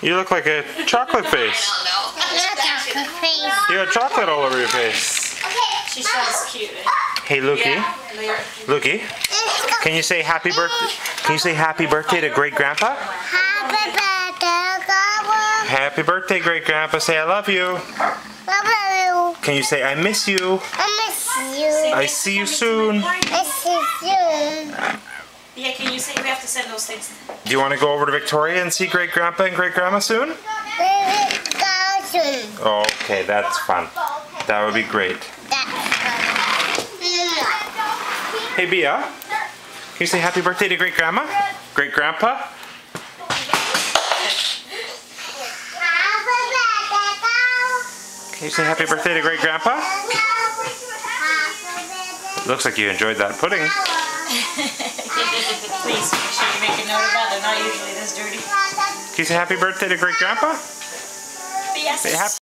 You look like a chocolate face. You got chocolate all over your face. She sounds cute. Hey, Lukey. Lukey, can you say happy birthday? Can you say happy birthday to Great Grandpa? Happy birthday, Grandpa. Happy birthday, Great Grandpa. Say I love you. Love you. Can you say I miss you? I miss you. I see you soon. I see you. Yeah, can you say we have to send those things? Do you want to go over to Victoria and see Great Grandpa and Great Grandma soon? We will go soon. Oh, okay, that's fun. That would be great. Hey, Bia, can you say happy birthday to Great Grandma? Great Grandpa? Can you say happy birthday to Great Grandpa? Looks like you enjoyed that pudding. Please make sure you make a note of that. They're not usually this dirty. Can you say happy birthday to Great Grandpa? Yes. Say happy